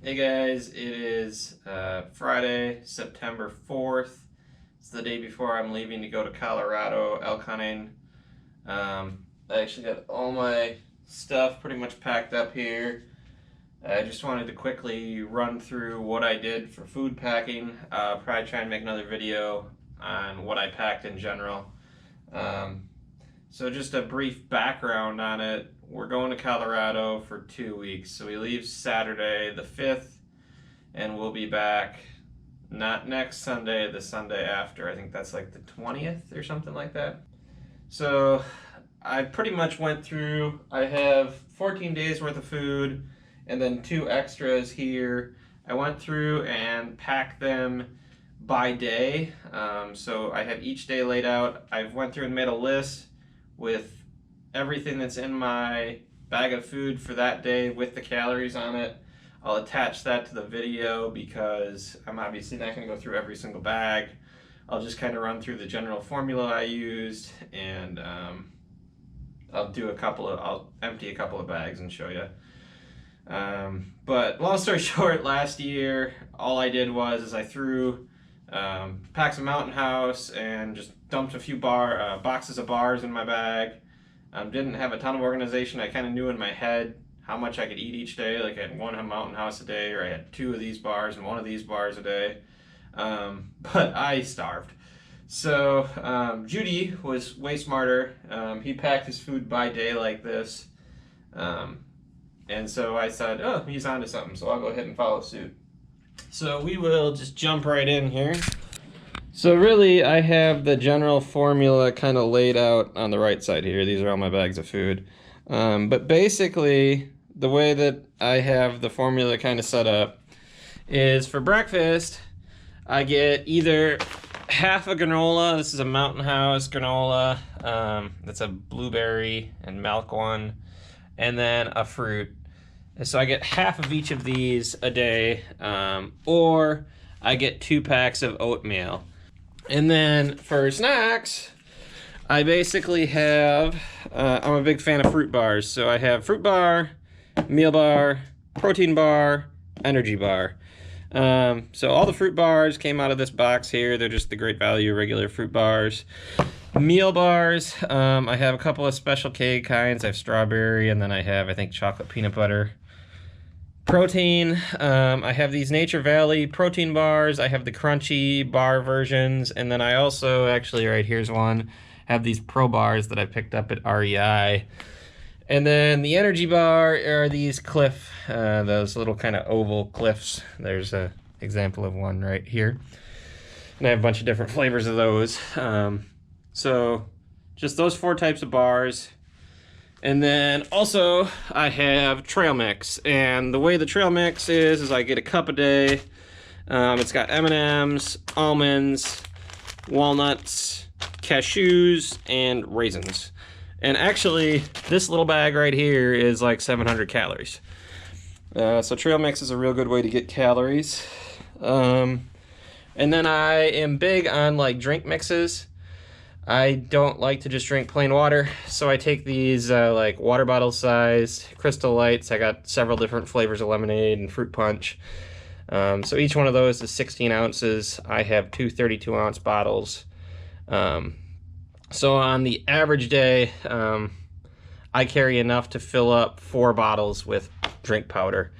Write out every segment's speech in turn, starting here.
Hey guys, it is Friday, September 4th. It's the day before I'm leaving to go to Colorado elk hunting. I actually got all my stuff pretty much packed up here. I just wanted to quickly run through what I did for food packing. Probably try and make another video on what I packed in general. Um, so just a brief background on it. We're going to Colorado for 2 weeks. So we leave Saturday the 5th and we'll be back not next Sunday, the Sunday after. I think that's like the 20th or something like that. So I pretty much went through, I have 14 days worth of food and then 2 extras here. I went through and packed them by day. So I have each day laid out. I went through and made a list with everything that's in my bag of food for that day with the calories on it. I'll attach that to the video because I'm obviously not going to go through every single bag. I'll just kind of run through the general formula I used, and I'll empty a couple of bags and show you. But long story short, last year all I did was I threw packs of Mountain House and just dumped a few boxes of bars in my bag. Didn't have a ton of organization. I kind of knew in my head how much I could eat each day. Like I had one Mountain House a day, or I had 2 of these bars and 1 of these bars a day. But I starved. So Judy was way smarter. He packed his food by day like this. And so I said, oh, he's onto something, so I'll go ahead and follow suit. So we will just jump right in here. So really, I have the general formula kind of laid out on the right side here. These are all my bags of food. But basically, the way that I have the formula kind of set up is for breakfast, I get either half a granola. This is a Mountain House granola. That's a blueberry and milk one. And then a fruit. And so I get half of each of these a day. Or I get 2 packs of oatmeal. And then for snacks, I basically have, I'm a big fan of fruit bars. So I have fruit bar, meal bar, protein bar, energy bar. So all the fruit bars came out of this box here. They're just the Great Value regular fruit bars. Meal bars, I have a couple of Special K kinds. I have strawberry, and then I have, I think, chocolate peanut butter. Protein, I have these Nature Valley protein bars. I have the crunchy bar versions, and then I also, actually right here's one, have these Pro bars that I picked up at REI. And then the energy bar are these Cliff, those little kind of oval Cliffs. There's an example of one right here. And I have a bunch of different flavors of those. So just those 4 types of bars. And then also I have trail mix, and the way the trail mix is I get a cup a day. It's got M&Ms, almonds, walnuts, cashews, and raisins. And actually this little bag right here is like 700 calories. So trail mix is a real good way to get calories. And then I am big on like drink mixes. I don't like to just drink plain water, so I take these like water bottle sized Crystal Lights. I got several different flavors of lemonade and fruit punch. So each one of those is 16 ounces. I have 2 32-ounce bottles. So on the average day, I carry enough to fill up 4 bottles with drink powder.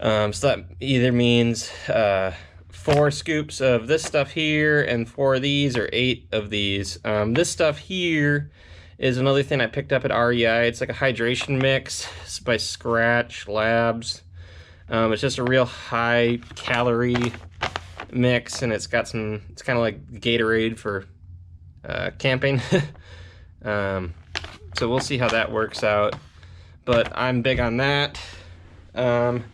So that either means 4 scoops of this stuff here and 4 of these, or 8 of these. This stuff here is another thing I picked up at REI. It's like a hydration mix. It's by Scratch Labs. It's just a real high calorie mix, and it's got some, it's kind of like Gatorade for camping. So we'll see how that works out, but I'm big on that. And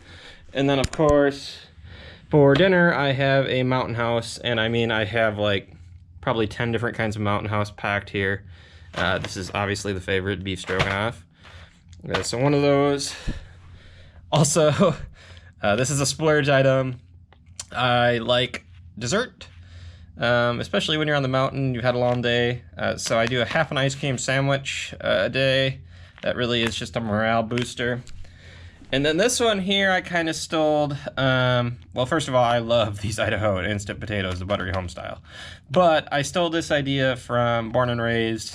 then of course, for dinner, I have a Mountain House, and I mean, I have like probably 10 different kinds of Mountain House packed here. This is obviously the favorite, beef stroganoff. So one of those. Also, this is a splurge item. I like dessert, especially when you're on the mountain, you've had a long day. So I do a half an ice cream sandwich a day. That really is just a morale booster. And then this one here I kind of stole, well, first of all, I love these Idaho instant potatoes, the buttery home style. But I stole this idea from Born and Raised.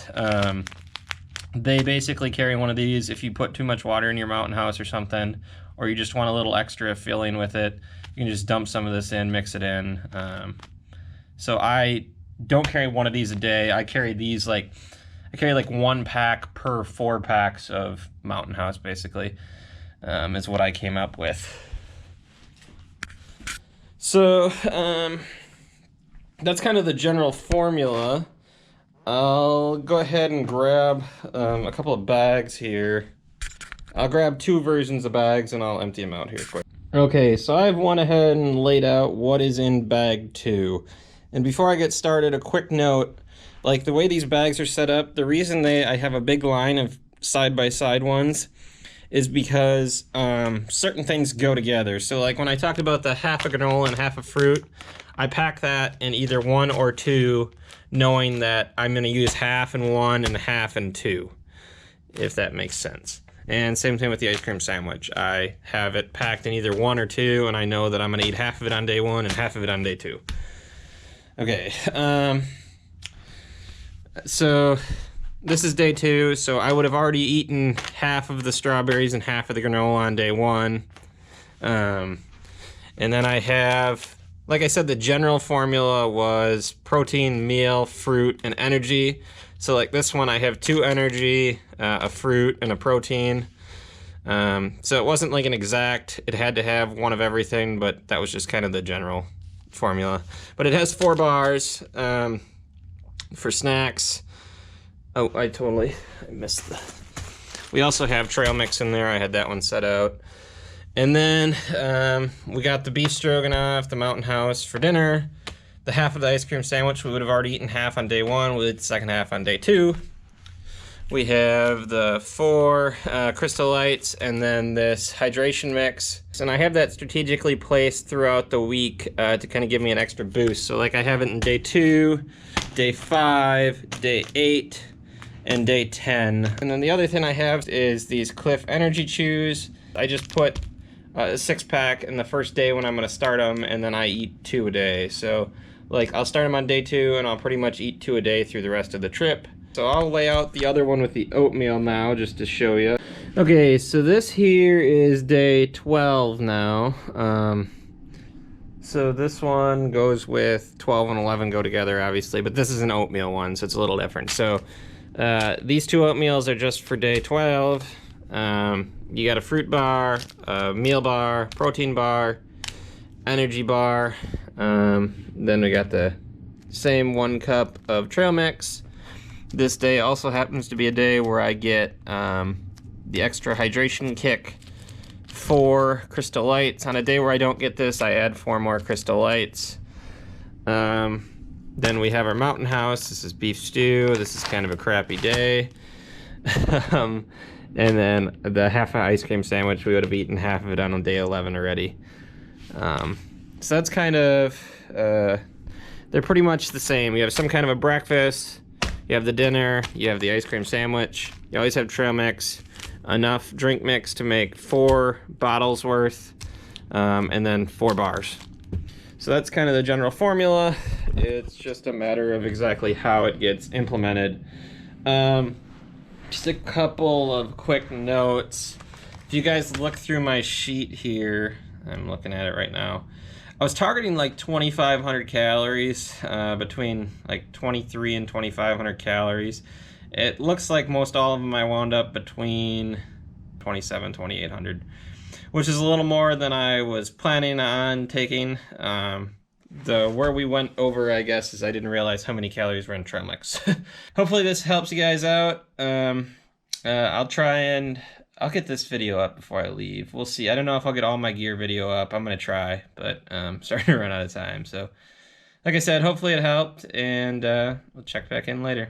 They basically carry one of these if you put too much water in your mountain house or something, or you just want a little extra filling with it, you can just dump some of this in, mix it in. So I don't carry one of these a day. I carry these I carry like 1 pack per 4 packs of mountain house, basically. Is what I came up with. So that's kind of the general formula. I'll go ahead and grab a couple of bags here. I'll grab 2 versions of bags and I'll empty them out here quick. Okay, so I've went ahead and laid out what is in bag 2. And before I get started, a quick note, like the way these bags are set up, the reason I have a big line of side-by-side ones is because certain things go together. So like when I talked about the half a granola and half a fruit, I pack that in either 1 or 2, knowing that I'm gonna use half in 1 and half in 2, if that makes sense. And same thing with the ice cream sandwich. I have it packed in either 1 or 2, and I know that I'm gonna eat half of it on day 1 and half of it on day 2. Okay, so this is day 2, so I would have already eaten half of the strawberries and half of the granola on day 1. And then I have, like I said, the general formula was protein, meal, fruit, and energy. So like this one, I have 2 energy, a fruit, and a protein. So it wasn't like an exact, it had to have one of everything, but that was just kind of the general formula. But it has 4 bars for snacks. Oh, I missed the... We also have trail mix in there. I had that one set out. And then we got the beef stroganoff, the mountain house for dinner. The half of the ice cream sandwich, we would have already eaten half on day 1. We did the second half on day 2. We have the 4 Crystal Lights and then this hydration mix. And I have that strategically placed throughout the week to kind of give me an extra boost. So like I have it in day 2, day 5, day 8, and day 10. And then the other thing I have is these Cliff Energy Chews. I just put a 6-pack in the first day when I'm gonna start them, and then I eat 2 a day. So like I'll start them on day 2 and I'll pretty much eat 2 a day through the rest of the trip. So I'll lay out the other one with the oatmeal now just to show you. Okay, so this here is day 12 now. So this one goes with 12 and 11 go together, obviously, but this is an oatmeal one, so it's a little different. So these 2 oatmeals are just for day 12. You got a fruit bar, a meal bar, protein bar, energy bar. Then we got the same 1 cup of trail mix. This day also happens to be a day where I get the extra hydration kick, 4 Crystal Lights. On a day where I don't get this, I add 4 more Crystal Lights. Then we have our mountain house. This is beef stew. This is kind of a crappy day. And then the half of ice cream sandwich, we would have eaten half of it on day 11 already. So that's kind of, they're pretty much the same. You have some kind of a breakfast, you have the dinner, you have the ice cream sandwich, you always have trail mix, enough drink mix to make 4 bottles worth, and then 4 bars. So that's kind of the general formula. It's just a matter of exactly how it gets implemented. Just a couple of quick notes. If you guys look through my sheet here, I'm looking at it right now. I was targeting like 2,500 calories, between like 23 and 2,500 calories. It looks like most all of them I wound up between 2,700, 2,800, which is a little more than I was planning on taking. Where we went over, I guess, is I didn't realize how many calories were in trail mix. Hopefully this helps you guys out. I'll get this video up before I leave. We'll see. I don't know if I'll get all my gear video up. I'm gonna try, but I'm starting to run out of time. So like I said, hopefully it helped, and we'll check back in later.